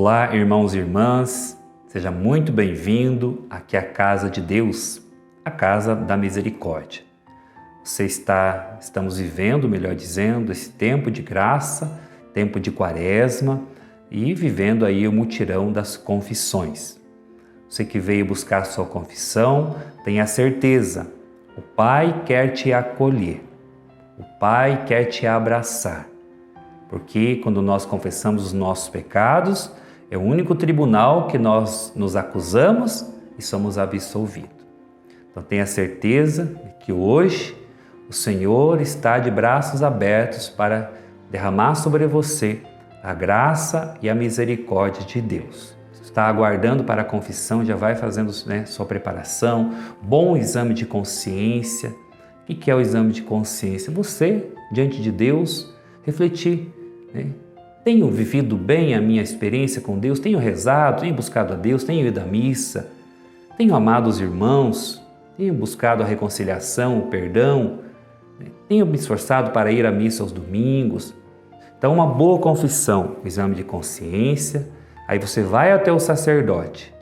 Olá, irmãos e irmãs, seja muito bem-vindo aqui à Casa de Deus, a Casa da Misericórdia. Estamos vivendo, melhor dizendo, esse tempo de graça, tempo de quaresma e vivendo aí o mutirão das confissões. Você que veio buscar sua confissão, tenha certeza, o Pai quer te acolher, o Pai quer te abraçar, porque quando nós confessamos os nossos pecados, é o único tribunal que nós nos acusamos e somos absolvidos. Então tenha certeza de que hoje o Senhor está de braços abertos para derramar sobre você a graça e a misericórdia de Deus. Você está aguardando para a confissão, já vai fazendo sua preparação, bom exame de consciência. O que é o exame de consciência? Você, diante de Deus, refletir, Tenho vivido bem a minha experiência com Deus? Tenho rezado, tenho buscado a Deus, tenho ido à missa, tenho amado os irmãos, tenho buscado a reconciliação, o perdão, tenho me esforçado para ir à missa aos domingos. Então, uma boa confissão, um exame de consciência, aí você vai até o sacerdote.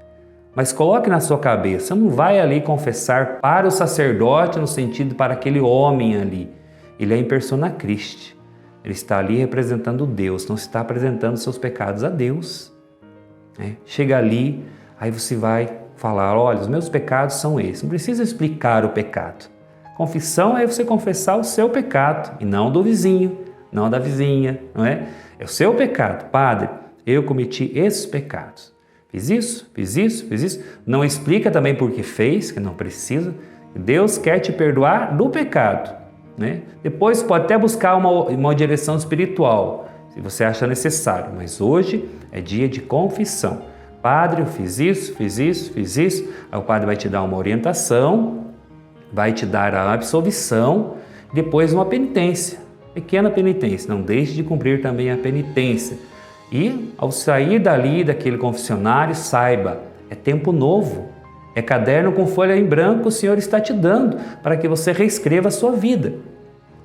Mas coloque na sua cabeça, não vai ali confessar para o sacerdote no sentido para aquele homem ali. Ele é em persona Christi. Ele está ali representando Deus, não está apresentando seus pecados a Deus. Chega ali, aí você vai falar, olha, os meus pecados são esses. Não precisa explicar o pecado. Confissão é você confessar o seu pecado e não do vizinho, não da vizinha, não é? É o seu pecado. Padre, eu cometi esses pecados. Fiz isso, fiz isso, fiz isso. Não explica também por que fez, que não precisa. Deus quer te perdoar do pecado. Depois pode até buscar uma direção espiritual, se você acha necessário, mas hoje é dia de confissão. Padre, eu fiz isso, fiz isso, fiz isso. Aí o padre vai te dar uma orientação, vai te dar a absolvição, depois uma penitência, pequena penitência. Não deixe de cumprir também a penitência. E ao sair dali, daquele confessionário, saiba, é tempo novo. É caderno com folha em branco, o Senhor está te dando para que você reescreva a sua vida.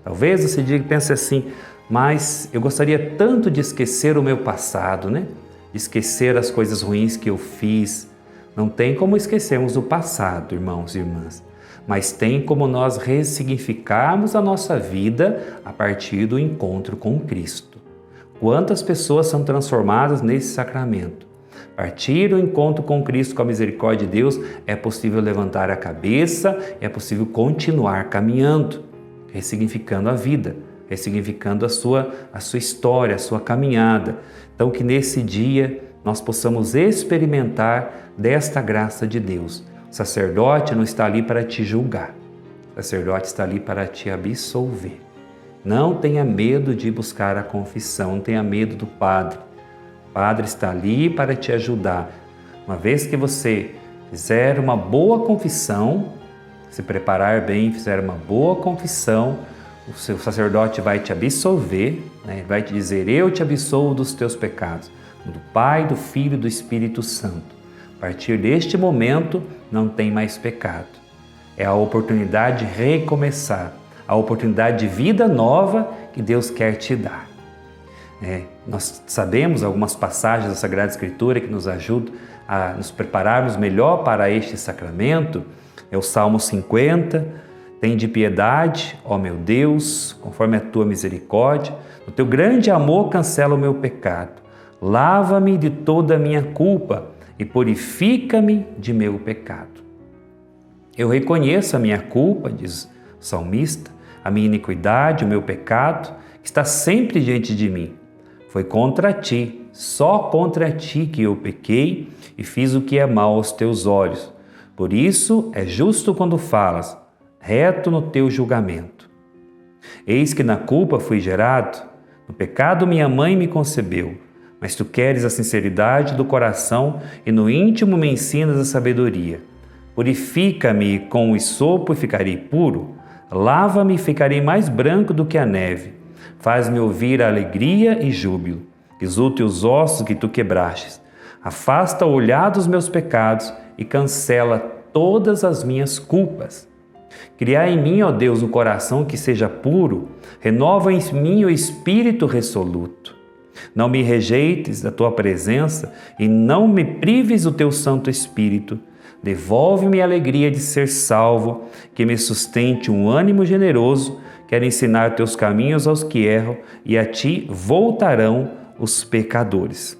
Talvez você pense assim, mas eu gostaria tanto de esquecer o meu passado, de esquecer as coisas ruins que eu fiz. Não tem como esquecermos o passado, irmãos e irmãs, mas tem como nós ressignificarmos a nossa vida a partir do encontro com Cristo. Quantas pessoas são transformadas nesse sacramento? A partir do encontro com Cristo, com a misericórdia de Deus, é possível levantar a cabeça, é possível continuar caminhando, ressignificando a vida, ressignificando a sua história, a sua caminhada. Então, que nesse dia nós possamos experimentar desta graça de Deus. O sacerdote não está ali para te julgar, o sacerdote está ali para te absolver. Não tenha medo de buscar a confissão, não tenha medo do padre. O Padre está ali para te ajudar. Uma vez que você fizer uma boa confissão, se preparar bem, fizer uma boa confissão, o seu sacerdote vai te absolver, vai te dizer, eu te absolvo dos teus pecados, do Pai, do Filho e do Espírito Santo. A partir deste momento, não tem mais pecado. É a oportunidade de recomeçar, a oportunidade de vida nova que Deus quer te dar. Nós sabemos algumas passagens da Sagrada Escritura que nos ajudam a nos prepararmos melhor para este sacramento. É o Salmo 50, tende piedade, ó meu Deus, conforme a tua misericórdia, o teu grande amor cancela o meu pecado. Lava-me de toda a minha culpa e purifica-me de meu pecado. Eu reconheço a minha culpa, diz o salmista, a minha iniquidade, o meu pecado, que está sempre diante de mim. Foi contra ti, só contra ti que eu pequei e fiz o que é mal aos teus olhos. Por isso é justo quando falas, reto no teu julgamento. Eis que na culpa fui gerado, no pecado minha mãe me concebeu, mas tu queres a sinceridade do coração e no íntimo me ensinas a sabedoria. Purifica-me com o hisopo e ficarei puro, lava-me e ficarei mais branco do que a neve. Faz-me ouvir a alegria e júbilo, exulte os ossos que tu quebrastes. Afasta o olhar dos meus pecados e cancela todas as minhas culpas. Criai em mim, ó Deus, um coração que seja puro, renova em mim o espírito resoluto. Não me rejeites da tua presença e não me prives do teu Santo Espírito. Devolve-me a alegria de ser salvo, que me sustente um ânimo generoso. Quero ensinar teus caminhos aos que erram e a ti voltarão os pecadores.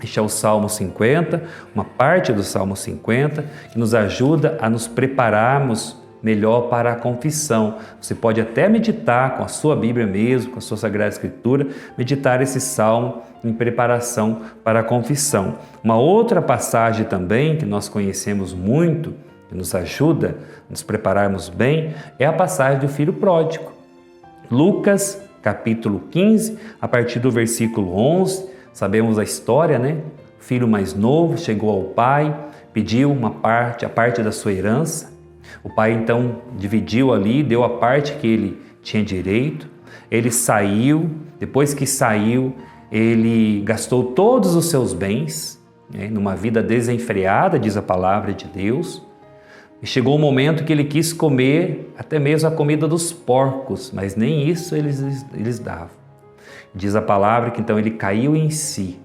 Este é o Salmo 50, uma parte do Salmo 50, que nos ajuda a nos prepararmos melhor para a confissão. Você pode até meditar com a sua Bíblia mesmo, com a sua Sagrada Escritura, meditar esse Salmo em preparação para a confissão. Uma outra passagem também que nós conhecemos muito, que nos ajuda a nos prepararmos bem, é a passagem do filho pródigo. Lucas, capítulo 15, a partir do versículo 11, sabemos a história, né? O filho mais novo chegou ao pai, pediu a parte da sua herança. O pai então dividiu ali, deu a parte que ele tinha direito. Ele saiu, depois que saiu, ele gastou todos os seus bens, né, numa vida desenfreada, diz a palavra de Deus. E chegou um momento que ele quis comer até mesmo a comida dos porcos, mas nem isso eles davam. Diz a palavra que então ele caiu em si.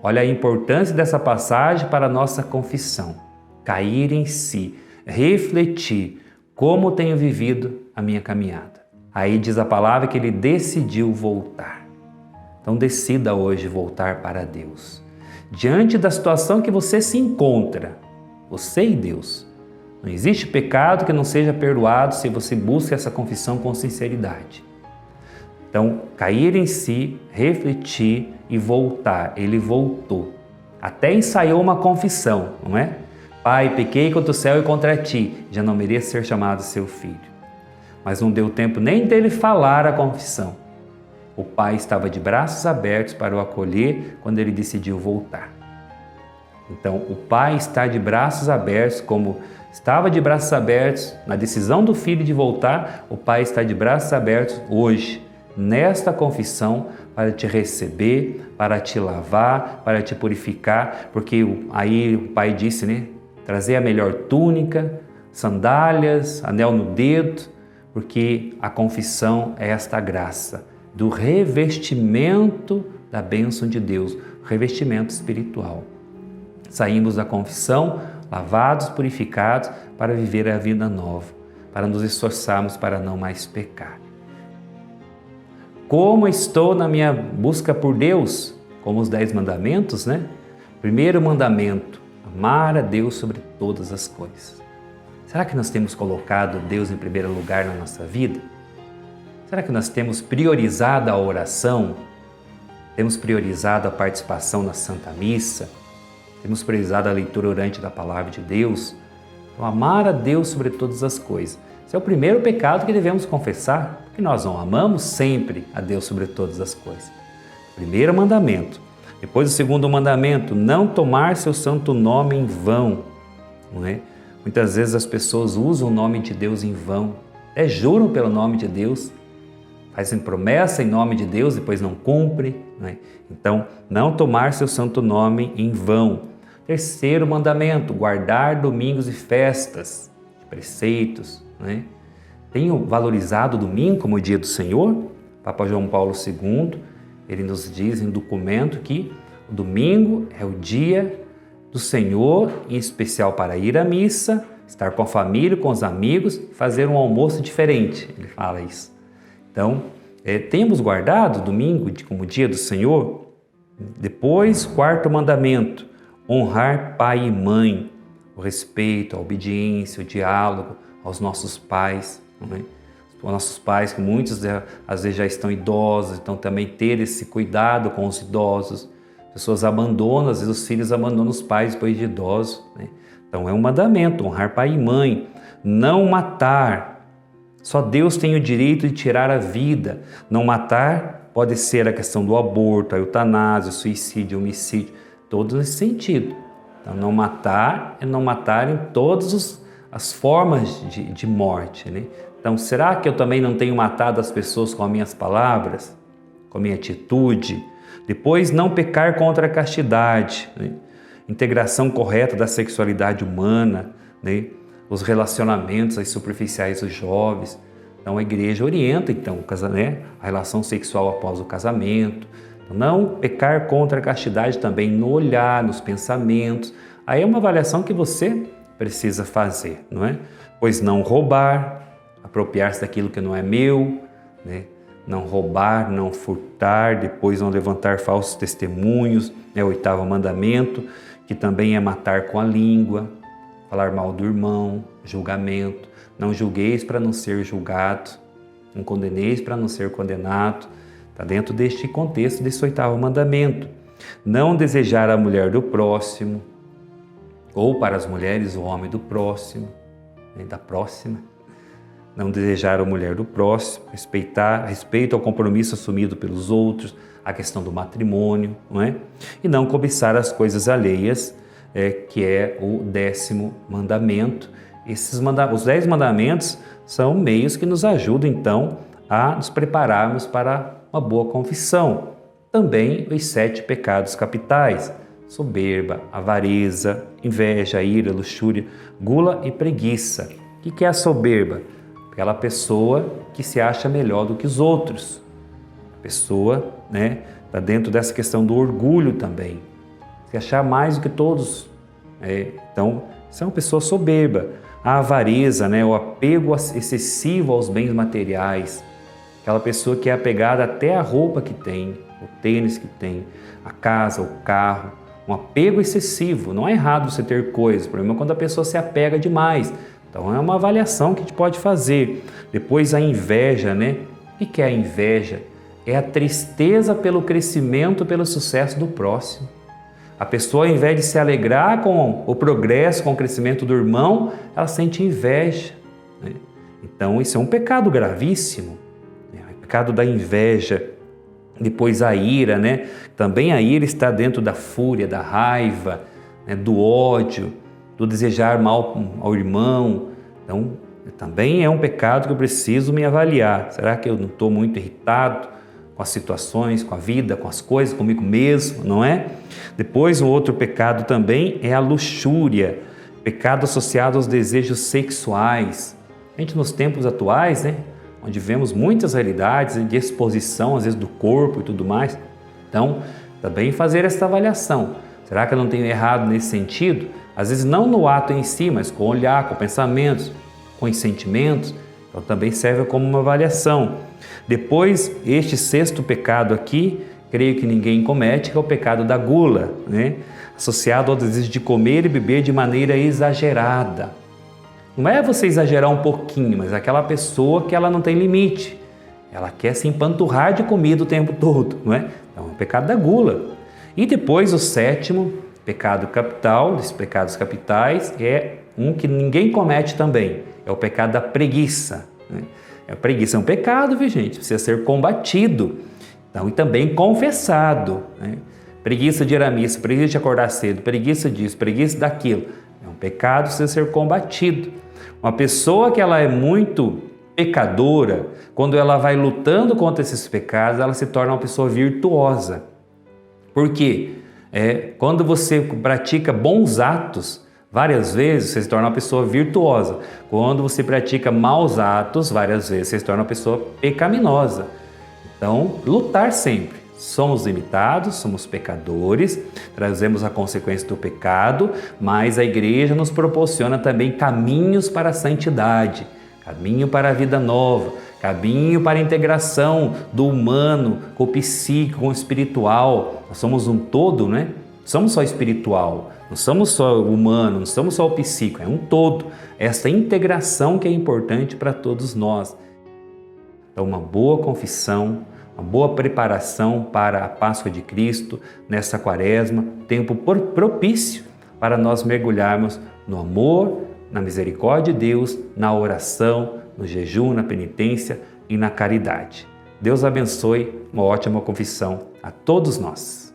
Olha a importância dessa passagem para a nossa confissão. Cair em si, refletir como tenho vivido a minha caminhada. Aí diz a palavra que ele decidiu voltar. Então decida hoje voltar para Deus. Diante da situação que você se encontra, você e Deus, não existe pecado que não seja perdoado se você busca essa confissão com sinceridade. Então, cair em si, refletir e voltar. Ele voltou. Até ensaiou uma confissão, não é? Pai, pequei contra o céu e contra ti, já não mereço ser chamado seu filho. Mas não deu tempo nem dele falar a confissão. O pai estava de braços abertos para o acolher quando ele decidiu voltar. Então, o pai está de braços abertos, como estava de braços abertos na decisão do filho de voltar, o pai está de braços abertos hoje, nesta confissão, para te receber, para te lavar, para te purificar, porque aí o pai disse, né? Trazer a melhor túnica, sandálias, anel no dedo, porque a confissão é esta graça do revestimento da bênção de Deus, revestimento espiritual. Saímos da confissão, lavados, purificados, para viver a vida nova, para nos esforçarmos para não mais pecar. Como estou na minha busca por Deus? Como os 10 mandamentos, né? Primeiro mandamento, amar a Deus sobre todas as coisas. Será que nós temos colocado Deus em primeiro lugar na nossa vida? Será que nós temos priorizado a oração? Temos priorizado a participação na Santa Missa? Temos priorizado a leitura orante da Palavra de Deus? Então, amar a Deus sobre todas as coisas. Esse é o primeiro pecado que devemos confessar, porque nós não amamos sempre a Deus sobre todas as coisas. Primeiro mandamento. Depois o segundo mandamento, não tomar seu santo nome em vão. Não é? Muitas vezes as pessoas usam o nome de Deus em vão, até juram pelo nome de Deus, fazem promessa em nome de Deus, depois não cumpre. Não é? Então, não tomar seu santo nome em vão. Terceiro mandamento, guardar domingos e festas, preceitos. Não é? Tenho valorizado o domingo como o dia do Senhor? Papa João Paulo II, ele nos diz em documento que o domingo é o dia do Senhor, em especial para ir à missa, estar com a família, com os amigos, fazer um almoço diferente. Ele fala isso. Então, temos guardado o domingo como dia do Senhor? Depois, quarto mandamento, honrar pai e mãe, o respeito, a obediência, o diálogo aos nossos pais. Não é? Os nossos pais, que muitos às vezes já estão idosos, então também ter esse cuidado com os idosos. Pessoas abandonam, às vezes os filhos abandonam os pais depois de idosos. Né? Então é um mandamento, honrar pai e mãe. Não matar. Só Deus tem o direito de tirar a vida. Não matar pode ser a questão do aborto, a eutanásia, o suicídio, o homicídio, todos nesse sentido. Então não matar é não matar em todas as formas de morte. Né? Então será que eu também não tenho matado as pessoas com as minhas palavras, com a minha atitude? Depois, não pecar contra a castidade, né? Integração correta da sexualidade humana, né? Os relacionamentos superficiais dos jovens. Então, a igreja orienta então, a relação sexual após o casamento, Não pecar contra a castidade também no olhar, nos pensamentos. Aí é uma avaliação que você precisa fazer, não é? Pois não roubar, apropriar-se daquilo que não é meu, né? Não roubar, não furtar, depois não levantar falsos testemunhos, é o 8º mandamento, que também é matar com a língua, falar mal do irmão, julgamento. Não julgueis para não ser julgado, não condeneis para não ser condenado. Está dentro deste contexto desse 8º mandamento. Não desejar a mulher do próximo, ou para as mulheres o homem do próximo, da próxima. Não desejar a mulher do próximo, respeito ao compromisso assumido pelos outros, a questão do matrimônio, não é? E não cobiçar as coisas alheias, que é o 10º mandamento. Os 10 mandamentos são meios que nos ajudam, então, a nos prepararmos para uma boa confissão. Também os 7 pecados capitais: soberba, avareza, inveja, ira, luxúria, gula e preguiça. O que é a soberba? Aquela pessoa que se acha melhor do que os outros. A pessoa, né, está dentro dessa questão do orgulho também. Se achar mais do que todos. Então, isso é uma pessoa soberba. A avareza, né, o apego excessivo aos bens materiais. Aquela pessoa que é apegada até à roupa que tem, o tênis que tem, a casa, o carro. Um apego excessivo. Não é errado você ter coisas. O problema é quando a pessoa se apega demais. Então é uma avaliação que a gente pode fazer. Depois a inveja, né? O que é a inveja? É a tristeza pelo crescimento, pelo sucesso do próximo. A pessoa, ao invés de se alegrar com o progresso, com o crescimento do irmão, ela sente inveja, né? Então isso é um pecado gravíssimo, né? O pecado da inveja. Depois a ira, né? Também a ira está dentro da fúria, da raiva, né? Do ódio, do desejar mal ao irmão. Então, também é um pecado que eu preciso me avaliar. Será que eu não estou muito irritado com as situações, com a vida, com as coisas, comigo mesmo, não é? Depois, um outro pecado também é a luxúria, pecado associado aos desejos sexuais. A gente, nos tempos atuais, né, onde vemos muitas realidades de exposição, às vezes, do corpo e tudo mais. Então, também fazer essa avaliação. Será que eu não tenho errado nesse sentido? Às vezes não no ato em si, mas com o olhar, com pensamentos, com os sentimentos. Então também serve como uma avaliação. Depois, este 6º pecado aqui, creio que ninguém comete, que é o pecado da gula, né? Associado ao desejo de comer e beber de maneira exagerada. Não é você exagerar um pouquinho, mas aquela pessoa que ela não tem limite. Ela quer se empanturrar de comida o tempo todo, não é? Então é o pecado da gula. E depois o 7º pecado capital, desses pecados capitais, é um que ninguém comete também, é o pecado da preguiça, né? A preguiça é um pecado, viu, gente? Precisa ser combatido, então, e também confessado, né? Preguiça de ir à missa, preguiça de acordar cedo, preguiça disso, preguiça daquilo, é um pecado, precisa ser combatido. Uma pessoa que ela é muito pecadora, quando ela vai lutando contra esses pecados, ela se torna uma pessoa virtuosa. Por quê? Quando você pratica bons atos, várias vezes você se torna uma pessoa virtuosa. Quando você pratica maus atos, várias vezes você se torna uma pessoa pecaminosa. Então, lutar sempre. Somos limitados, somos pecadores, trazemos a consequência do pecado, mas a igreja nos proporciona também caminhos para a santidade, caminho para a vida nova, caminho para a integração do humano com o psíquico, com o espiritual. Nós somos um todo, né? Não somos só espiritual, não somos só humano, não somos só o psíquico, é um todo. Essa integração que é importante para todos nós. Então, uma boa confissão, uma boa preparação para a Páscoa de Cristo, nessa quaresma, tempo propício para nós mergulharmos no amor, na misericórdia de Deus, na oração, no jejum, na penitência e na caridade. Deus abençoe, uma ótima confissão a todos nós.